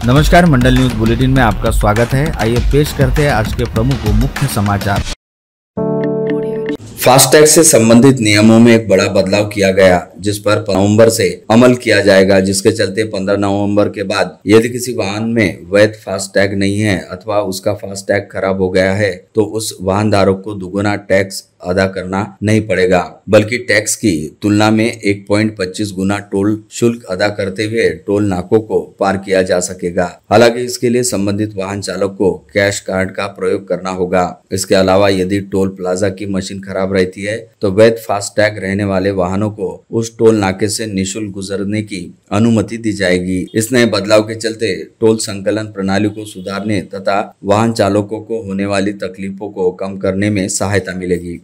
नमस्कार, मंडल news bulletin में आपका स्वागत है। आइए पेश करते हैं आज के प्रमुख व मुख्य समाचार। फास्टैग से संबंधित नियमों में एक बड़ा बदलाव किया गया, जिस पर नवंबर से अमल किया जाएगा, जिसके चलते 15 नवंबर के बाद यदि किसी वाहन में वैध फास्टैग नहीं है अथवा उसका फास्टैग खराब हो गया है तो उस वाहन धारक को दुगुना टैक्स अदा करना नहीं पड़ेगा, बल्कि टैक्स की तुलना में 1.25 गुना टोल शुल्क अदा करते हुए टोल नाकों को पार किया जा सकेगा। हालांकि इसके लिए संबंधित वाहन चालक को कैश कार्ड का प्रयोग करना होगा। इसके अलावा यदि टोल प्लाजा की मशीन खराब रहती है तो वैध फास्टैग रहने वाले वाहनों को उस टोल नाके से निःशुल्क गुजरने की अनुमति दी जाएगी। इस नए बदलाव के चलते टोल संकलन प्रणाली को सुधारने तथा वाहन चालकों को होने वाली तकलीफों को कम करने में सहायता मिलेगी।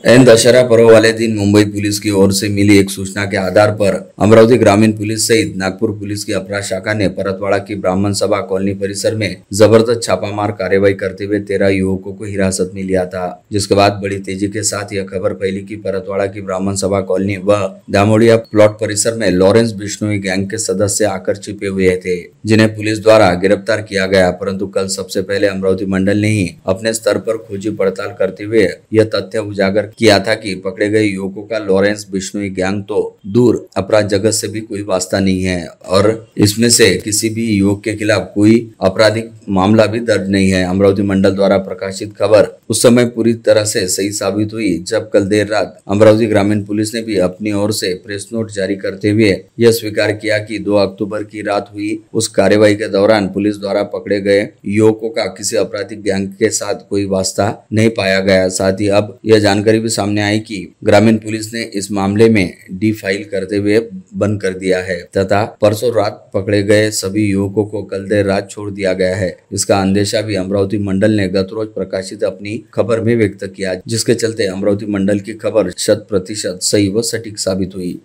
दशहरा पर्व वाले दिन मुंबई पुलिस की ओर से मिली एक सूचना के आधार पर अमरावती ग्रामीण पुलिस सहित नागपुर पुलिस की अपराध शाखा ने परतवाड़ा की ब्राह्मण सभा कॉलोनी परिसर में जबरदस्त छापामार कार्रवाई करते हुए 13 युवकों को हिरासत में लिया था, जिसके बाद बड़ी तेजी के साथ यह खबर फैली कि परतवाड़ा की ब्राह्मण सभा कॉलोनी व दामोड़िया प्लॉट परिसर में लॉरेंस बिश्नोई गैंग के सदस्य आकर छिपे हुए थे, जिन्हें पुलिस द्वारा गिरफ्तार किया गया। परंतु कल सबसे पहले अमरावती मंडल ने ही अपने स्तर पर खोजी पड़ताल करते हुए यह तथ्य उजागर किया था कि पकड़े गए युवकों का लॉरेंस बिश्नोई गैंग तो दूर अपराध जगत से भी कोई वास्ता नहीं है और इसमें से किसी भी युवक के खिलाफ कोई आपराधिक मामला भी दर्ज नहीं है। अमरावती मंडल द्वारा प्रकाशित खबर उस समय पूरी तरह से सही साबित हुई जब कल देर रात अमरावती ग्रामीण पुलिस ने भी अपनी ओर से प्रेस नोट जारी करते हुए यह स्वीकार किया कि 2 अक्टूबर की रात हुई उस कार्रवाई के दौरान पुलिस द्वारा पकड़े गए युवकों का किसी आपराधिक गैंग के साथ कोई वास्ता नहीं पाया गया। साथ ही अब यह जानकारी भी सामने आई कि ग्रामीण पुलिस ने इस मामले में डी फाइल करते हुए बंद कर दिया है तथा परसों रात पकड़े गए सभी युवकों को कल देर रात छोड़ दिया गया है। इसका अंदेशा भी अमरावती मंडल ने गत रोज प्रकाशित अपनी खबर में व्यक्त किया, जिसके चलते अमरावती मंडल की खबर 100% सही व सटीक साबित हुई।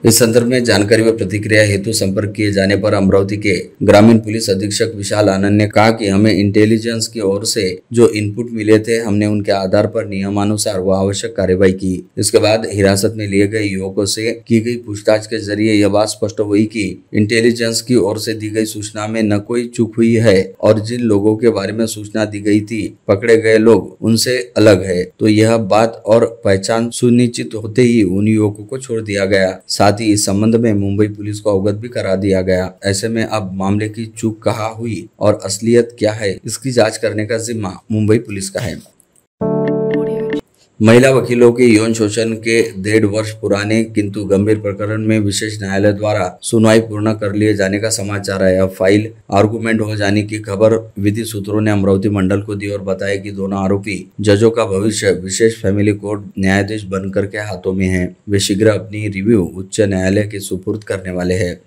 इस संदर्भ में जानकारी व प्रतिक्रिया हेतु संपर्क किए जाने पर अमरावती के ग्रामीण पुलिस अधीक्षक विशाल आनंद ने कहा कि हमें इंटेलिजेंस की ओर से जो इनपुट मिले थे, हमने उनके आधार पर नियमानुसार वो आवश्यक कार्रवाई की। इसके बाद हिरासत में लिए गए युवकों से की गई पूछताछ के जरिए यह बात स्पष्ट हुई कि इंटेलिजेंस की ओर से दी गई सूचना में न कोई चूक हुई है और जिन लोगों के बारे में सूचना दी गई थी पकड़े गए लोग उनसे अलग है, तो यह बात और पहचान सुनिश्चित होते ही उन युवकों को छोड़ दिया गया। साथ ही इस संबंध में मुंबई पुलिस को अवगत भी करा दिया गया। ऐसे में अब मामले की चूक कहाँ हुई और असलियत क्या है, इसकी जांच करने का जिम्मा मुंबई पुलिस का है। महिला वकीलों के यौन शोषण के 1.5 वर्ष पुराने किंतु गंभीर प्रकरण में विशेष न्यायालय द्वारा सुनवाई पूर्ण कर लिए जाने का समाचार है। अब फाइल आर्गुमेंट हो जाने की खबर विधि सूत्रों ने अमरावती मंडल को दी और बताया कि दोनों आरोपी जजों का भविष्य विशेष फैमिली कोर्ट न्यायाधीश बनकर के हाथों में है। वे शीघ्र अपनी रिव्यू उच्च न्यायालय के सुपुर्द करने वाले हैं।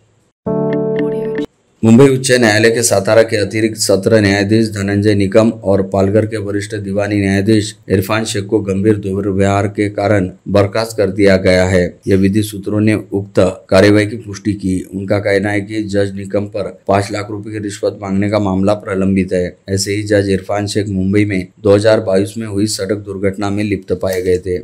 मुंबई उच्च न्यायालय के सातारा के अतिरिक्त सत्र न्यायाधीश धनंजय निकम और पालघर के वरिष्ठ दीवानी न्यायाधीश इरफान शेख को गंभीर दुर्व्यवहार के कारण बर्खास्त कर दिया गया है। यह विधि सूत्रों ने उक्त कार्रवाई की पुष्टि की। उनका कहना है कि जज निकम पर 5 लाख रुपए की रिश्वत मांगने का मामला प्रलंबित है। ऐसे ही जज इरफान शेख मुंबई में 2022 में हुई सड़क दुर्घटना में लिप्त पाए गए थे।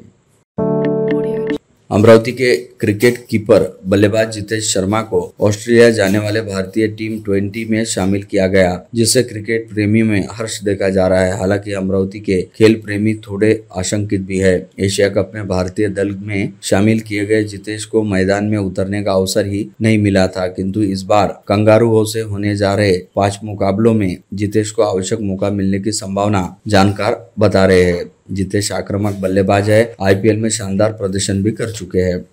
अमरावती के क्रिकेट कीपर बल्लेबाज जितेश शर्मा को ऑस्ट्रेलिया जाने वाले भारतीय टीम 20 में शामिल किया गया, जिससे क्रिकेट प्रेमी में हर्ष देखा जा रहा है। हालांकि अमरावती के खेल प्रेमी थोड़े आशंकित भी है। एशिया कप में भारतीय दल में शामिल किए गए जितेश को मैदान में उतरने का अवसर ही नहीं मिला था, किंतु इस बार कंगारुओं से होने जा रहे 5 मुकाबलों में जितेश को आवश्यक मौका मिलने की संभावना जानकार बता रहे हैं। जितेश आक्रामक बल्लेबाज है, आईपीएल में शानदार प्रदर्शन भी कर चुके हैं।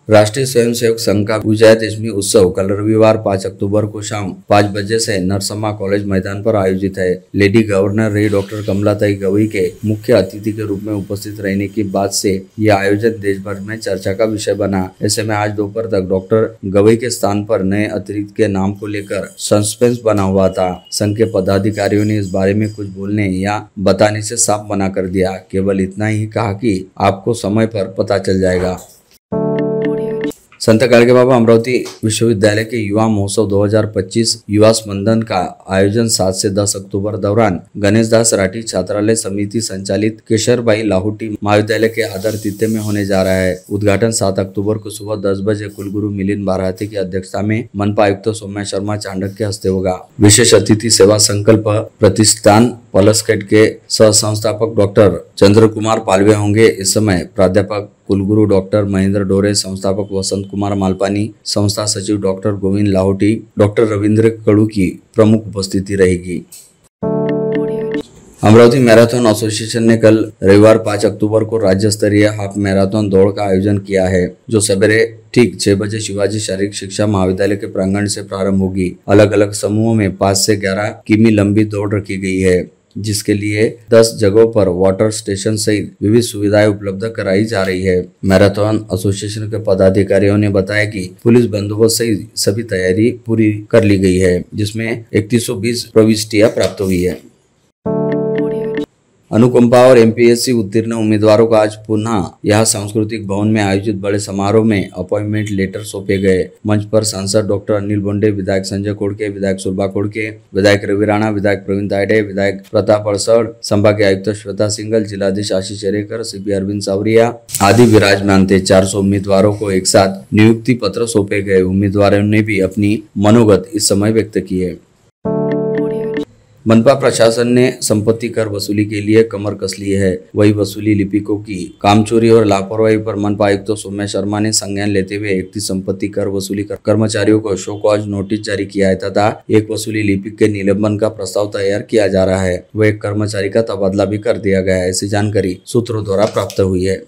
राष्ट्रीय स्वयंसेवक संघ का विजयादशमी उत्सव कल रविवार 5 अक्टूबर को शाम 5 बजे से नरसम्मा कॉलेज मैदान पर आयोजित है। लेडी गवर्नर रही डॉक्टर कमलाताई गवई के मुख्य अतिथि के रूप में उपस्थित रहने की बात से यह आयोजन देश भर में चर्चा का विषय बना। ऐसे में आज दोपहर तक डॉक्टर गवई के स्थान पर नए अतिरिक्त के नाम को लेकर सस्पेंस बना हुआ था। संघ के पदाधिकारियों ने इस बारे में कुछ बोलने या बताने से साफ मना कर दिया। केवल इतना ही कहा कि आपको समय पर पता चल जाएगा। संत गाडगे बाबा अमरावती विश्वविद्यालय के युवा महोत्सव 2025 युवा स्पंदन का आयोजन 7 से 10 अक्टूबर दौरान गणेश दास राठी छात्रालय समिति संचालित केशरबाई लाहौटी महाविद्यालय के आदरातिथ्य में होने जा रहा है। उद्घाटन 7 अक्टूबर को सुबह 10 बजे कुलगुरु मिलिंद बारहाती की अध्यक्षता में मनपा आयुक्त सौम्या शर्मा चांडक के हस्ते होगा। विशेष अतिथि सेवा संकल्प प्रतिष्ठान पलसकेट के सह संस्थापक डॉक्टर चंद्र कुमार पालवे होंगे। इस समय प्राध्यापक कुलगुरु डॉक्टर महेंद्र डोरे, संस्थापक वसंत कुमार मालपानी, संस्था सचिव डॉक्टर गोविंद लाहौटी, डॉक्टर रविंद्र कड़ू की प्रमुख उपस्थिति रहेगी। अमरावती मैराथन एसोसिएशन ने कल रविवार 5 अक्टूबर को राज्य स्तरीय हाफ मैराथन दौड़ का आयोजन किया है, जो सवेरे ठीक 6 बजे शिवाजी शारीरिक शिक्षा महाविद्यालय के प्रांगण से प्रारंभ होगी। अलग अलग समूहों में 5 से 11 किमी लंबी दौड़ रखी गई है, जिसके लिए 10 जगहों पर वाटर स्टेशन सहित विविध सुविधाएं उपलब्ध कराई जा रही है। मैराथन एसोसिएशन के पदाधिकारियों ने बताया कि पुलिस बंदोबस्त सहित सभी तैयारी पूरी कर ली गई है, जिसमें 3120 प्रविष्टियां प्राप्त हुई है। अनुकंपा और एमपीएससी उत्तीर्ण उम्मीदवारों को आज पुनः यह सांस्कृतिक भवन में आयोजित बड़े समारोह में अपॉइंटमेंट लेटर सौंपे गए। मंच पर सांसद डॉक्टर अनिल बोंडे, विधायक संजय कोड़के, विधायक सुलभा कोड़के, विधायक रवि राणा, विधायक प्रवीण तायडे, विधायक प्रताप अड़सड़, संभागीय आयुक्त श्वेता सिंघल, जिलाधीश आशीष चेरेकर, सीपी अरविंद सावरिया आदि विराजमान थे। 400 उम्मीदवारों को एक साथ नियुक्ति पत्र सौंपे गए। उम्मीदवारों ने भी अपनी मनोगत इस समय व्यक्त किए। मनपा प्रशासन ने संपत्ति कर वसूली के लिए कमर कस ली है। वही वसूली लिपिकों की कामचोरी और लापरवाही पर मनपा आयुक्त सौम्या शर्मा ने संज्ञान लेते हुए 31 संपत्ति कर वसूली कर्मचारियों को शो कॉज नोटिस जारी किया है तथा एक वसूली लिपिक के निलंबन का प्रस्ताव तैयार किया जा रहा है। वह एक कर्मचारी का तबादला भी कर दिया गया है, ऐसी जानकारी सूत्रों द्वारा प्राप्त हुई है।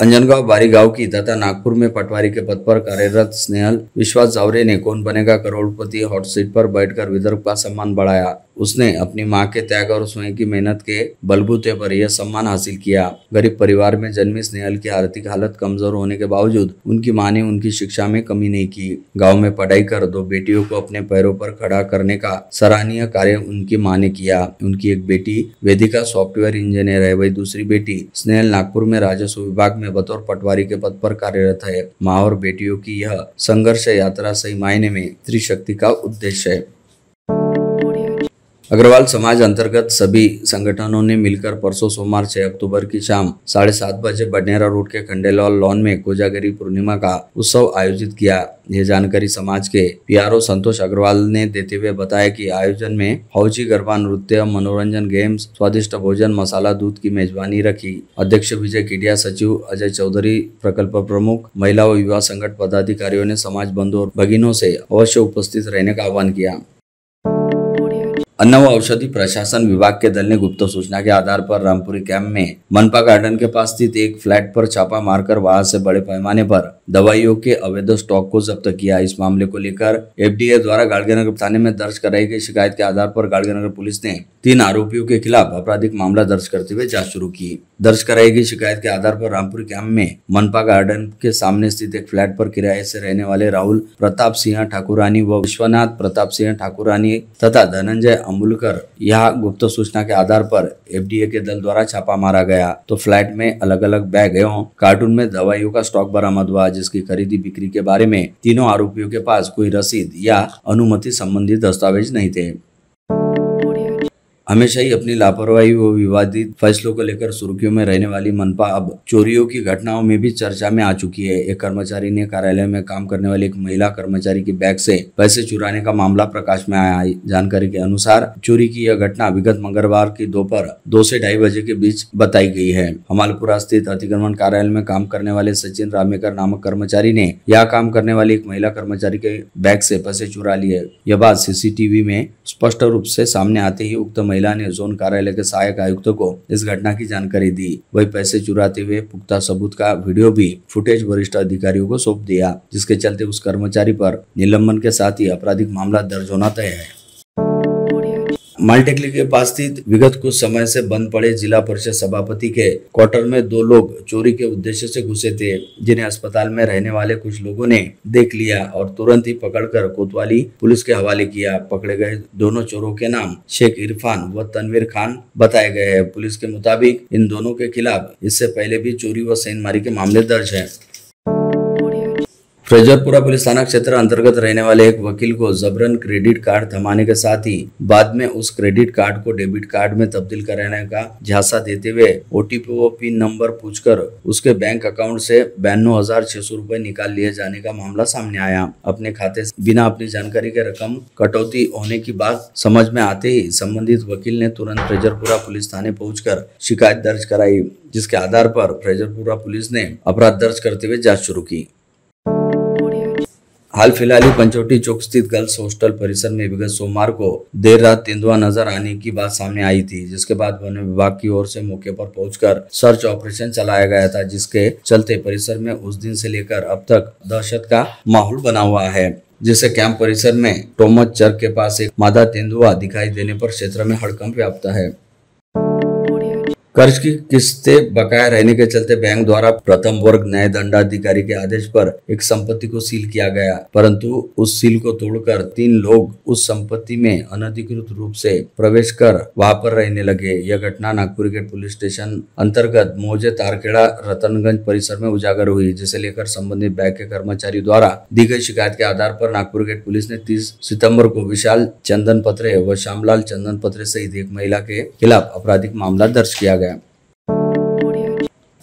अंजनगांव बारी गांव की तथा नागपुर में पटवारी के पद पर कार्यरत स्नेहल विश्वास जावरे ने कौन बनेगा करोड़पति हॉट सीट पर बैठकर विदर्भ का सम्मान बढ़ाया। उसने अपनी मां के त्याग और स्वयं की मेहनत के बलबूते पर यह सम्मान हासिल किया। गरीब परिवार में जन्मी स्नेहल की आर्थिक हालत कमजोर होने के बावजूद उनकी मां ने उनकी शिक्षा में कमी नहीं की। गाँव में पढ़ाई कर 2 बेटियों को अपने पैरों पर खड़ा करने का सराहनीय कार्य उनकी मां ने किया। उनकी एक बेटी वेदिका सॉफ्टवेयर इंजीनियर है, वही दूसरी बेटी स्नेहल नागपुर में राजस्व विभाग में बतौर पटवारी के पद पर कार्यरत है। माँ और बेटियों की यह संघर्ष यात्रा सही मायने में त्रिशक्ति का उद्देश्य है। अग्रवाल समाज अंतर्गत सभी संगठनों ने मिलकर परसों सोमवार 6 अक्टूबर की शाम 7:30 बजे बडनेरा रोड के खंडेलवाल लॉन में कोजागरी पूर्णिमा का उत्सव आयोजित किया। यह जानकारी समाज के पीआरओ संतोष अग्रवाल ने देते हुए बताया कि आयोजन में हौजी गरबा नृत्य, मनोरंजन, गेम्स, स्वादिष्ट भोजन, मसाला दूध की मेजबानी रखी। अध्यक्ष विजय किडिया, सचिव अजय चौधरी, प्रकल्प प्रमुख, महिला व युवा संगठन पदाधिकारियों ने समाज बंधु और भगिनों से अवश्य उपस्थित रहने का आह्वान किया। अन्न व औषधि प्रशासन विभाग के दल ने गुप्त सूचना के आधार पर रामपुरी कैंप में मनपा गार्डन के पास स्थित एक फ्लैट पर छापा मारकर वहां से बड़े पैमाने पर दवाइयों के अवैध स्टॉक को जब्त किया। इस मामले को लेकर एफडीए द्वारा गाड़गेनगर थाने में दर्ज कराई गई शिकायत के आधार पर गाड़गेनगर पुलिस ने 3 आरोपियों के खिलाफ आपराधिक मामला दर्ज करते हुए जांच शुरू की। दर्ज कराई गई शिकायत के आधार पर रामपुरी कैंप में मनपा गार्डन के सामने स्थित एक फ्लैट पर किराए से रहने वाले राहुल प्रताप सिंह ठाकुरानी व विश्वनाथ प्रताप सिंह ठाकुरानी तथा धनंजय अम्बुलकर यहाँ गुप्त सूचना के आधार पर एफडीए के दल द्वारा छापा मारा गया तो फ्लैट में अलग अलग बैग एवं कार्टून में दवाइयों का स्टॉक बरामद हुआ, जिसकी खरीदी बिक्री के बारे में तीनों आरोपियों के पास कोई रसीद या अनुमति संबंधी दस्तावेज नहीं थे। हमेशा ही अपनी लापरवाही व विवादित फैसलों को लेकर सुर्खियों में रहने वाली मनपा अब चोरियों की घटनाओं में भी चर्चा में आ चुकी है। एक कर्मचारी ने कार्यालय में काम करने वाली एक महिला कर्मचारी के बैग से पैसे चुराने का मामला प्रकाश में आया। जानकारी के अनुसार चोरी की यह घटना विगत मंगलवार की दोपहर 2 से 2:30 बजे के बीच बताई गई है। हमालपुरा स्थित अतिक्रमण कार्यालय में काम करने वाले सचिन रामेकर नामक कर्मचारी ने यहाँ काम करने वाली एक महिला कर्मचारी के बैग से पैसे चुरा लिए। यह बात सीसीटीवी में स्पष्ट रूप से सामने आते ही उक्त महिला ने जोन कार्यालय के सहायक आयुक्त को इस घटना की जानकारी दी। वही पैसे चुराते हुए पुख्ता सबूत का वीडियो भी फुटेज वरिष्ठ अधिकारियों को सौंप दिया, जिसके चलते उस कर्मचारी पर निलंबन के साथ ही आपराधिक मामला दर्ज होना तय है। मालटेकली के पास स्थित विगत कुछ समय से बंद पड़े जिला परिषद सभापति के क्वार्टर में 2 लोग चोरी के उद्देश्य से घुसे थे, जिन्हें अस्पताल में रहने वाले कुछ लोगों ने देख लिया और तुरंत ही पकड़कर कोतवाली पुलिस के हवाले किया। पकड़े गए दोनों चोरों के नाम शेख इरफान व तनवीर खान बताए गए हैं। पुलिस के मुताबिक इन दोनों के खिलाफ इससे पहले भी चोरी व सेंधमारी के मामले दर्ज है। फ्रेजरपुरा पुलिस थाना क्षेत्र अंतर्गत रहने वाले एक वकील को जबरन क्रेडिट कार्ड थमाने के साथ ही बाद में उस क्रेडिट कार्ड को डेबिट कार्ड में तब्दील कराने का झांसा देते हुए ओटीपी व पिन नंबर पूछकर उसके बैंक अकाउंट से 92,600 रुपए निकाल लिए जाने का मामला सामने आया। अपने खाते से बिना अपनी जानकारी के रकम कटौती होने की बात समझ में आते ही संबंधित वकील ने तुरंत फ्रेजरपुरा पुलिस थाने पहुंचकर शिकायत दर्ज कराई, जिसके आधार पर फ्रेजरपुरा पुलिस ने अपराध दर्ज करते हुए जांच शुरू की। हाल फिलहाल ही पंचवटी चौक स्थित गर्ल्स हॉस्टल परिसर में विगत सोमवार को देर रात तेंदुआ नजर आने की बात सामने आई थी, जिसके बाद वन विभाग की ओर से मौके पर पहुंचकर सर्च ऑपरेशन चलाया गया था, जिसके चलते परिसर में उस दिन से लेकर अब तक दहशत का माहौल बना हुआ है। जिससे कैंप परिसर में टोमच चर्क के पास एक मादा तेंदुआ दिखाई देने पर क्षेत्र में हड़कंप व्याप्त है। कर्ज की किस्तें बकाया रहने के चलते बैंक द्वारा प्रथम वर्ग न्याय दंडाधिकारी के आदेश पर एक संपत्ति को सील किया गया, परंतु उस सील को तोड़कर 3 लोग उस संपत्ति में अनधिकृत रूप से प्रवेश कर वहां पर रहने लगे। यह घटना नागपुर गेट पुलिस स्टेशन अंतर्गत मोजे तारखेड़ा रतनगंज परिसर में उजागर हुई, जिसे लेकर संबंधित बैंक के कर्मचारी द्वारा दी गई शिकायत के आधार पर नागपुर गेट पुलिस ने 30 सितम्बर को विशाल चंदन पत्रे व श्यामलाल चंदन पत्रे सहित एक महिला के खिलाफ आपराधिक मामला दर्ज किया गया।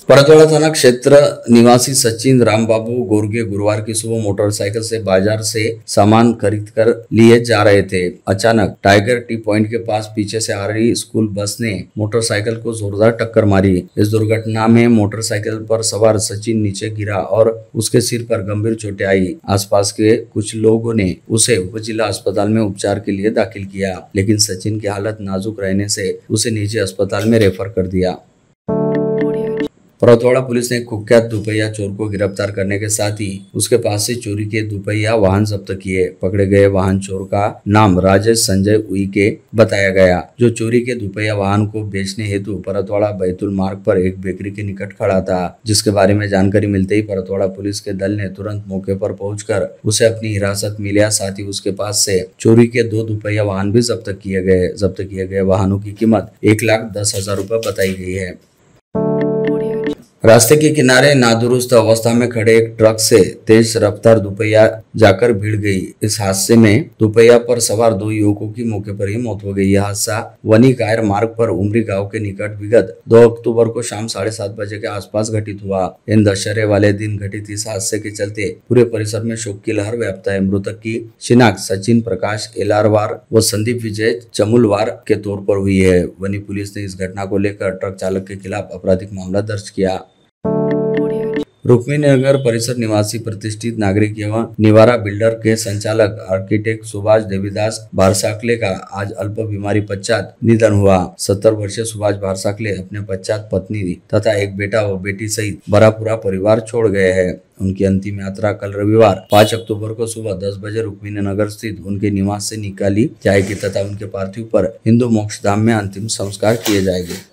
परतवाड़ा थाना क्षेत्र निवासी सचिन रामबाबू गोरगे गुरुवार की सुबह मोटरसाइकिल से बाजार से सामान खरीद कर लिए जा रहे थे। अचानक टाइगर टी पॉइंट के पास पीछे से आ रही स्कूल बस ने मोटरसाइकिल को जोरदार टक्कर मारी। इस दुर्घटना में मोटरसाइकिल पर सवार सचिन नीचे गिरा और उसके सिर पर गंभीर चोटें आई। आसपास के कुछ लोगों ने उसे उपजिला अस्पताल में उपचार के लिए दाखिल किया, लेकिन सचिन की हालत नाजुक रहने से उसे निजी अस्पताल में रेफर कर दिया। परतवाड़ा पुलिस ने कुख्यात दुपहिया चोर को गिरफ्तार करने के साथ ही उसके पास से चोरी के दुपहिया वाहन जब्त किए। पकड़े गए वाहन चोर का नाम राजेश संजय उइके बताया गया, जो चोरी के दुपहिया वाहन को बेचने हेतु परतवाड़ा बैतूल मार्ग पर एक बेकरी के निकट खड़ा था, जिसके बारे में जानकारी मिलते ही परतवाड़ा पुलिस के दल ने तुरंत मौके पर पहुंचकर उसे अपनी हिरासत में लिया। साथ ही उसके पास से चोरी के 2 दुपहिया वाहन भी जब्त किए गए। जब्त किए गए वाहनों की कीमत 1,10,000 रुपए बताई गई है। रास्ते के किनारे नादुरुस्त अवस्था में खड़े एक ट्रक से तेज रफ्तार दुपहिया जाकर भिड़ गई। इस हादसे में दुपहिया पर सवार 2 युवकों की मौके पर ही मौत हो गई। यह हादसा वनी कायर मार्ग पर उमरी गांव के निकट विगत 2 अक्टूबर को शाम 7:30 बजे के आसपास घटित हुआ। इन दशहरे वाले दिन घटित इस हादसे के चलते पूरे परिसर में शोक की लहर व्याप्त है। मृतक की शिनाख्त सचिन प्रकाश एलारवार व संदीप विजय चमुलवार के तौर पर हुई है। वनी पुलिस ने इस घटना को लेकर ट्रक चालक के खिलाफ आपराधिक मामला दर्ज किया। रुक्मिणी नगर परिसर निवासी प्रतिष्ठित नागरिक एवं निवारा बिल्डर के संचालक आर्किटेक्ट सुभाष देवीदास भारसाकले का आज अल्प बीमारी पश्चात निधन हुआ। 70 वर्षीय सुभाष भारसाकले अपने पश्चात पत्नी तथा एक बेटा व बेटी सहित बड़ा पूरा परिवार छोड़ गए हैं। उनकी अंतिम यात्रा कल रविवार 5 अक्टूबर को सुबह 10 बजे रुक्मिणी नगर स्थित उनके निवास से निकाली जाएगी तथा उनके पार्थिव पर हिंदू मोक्ष धाम में अंतिम संस्कार किए जाएंगे।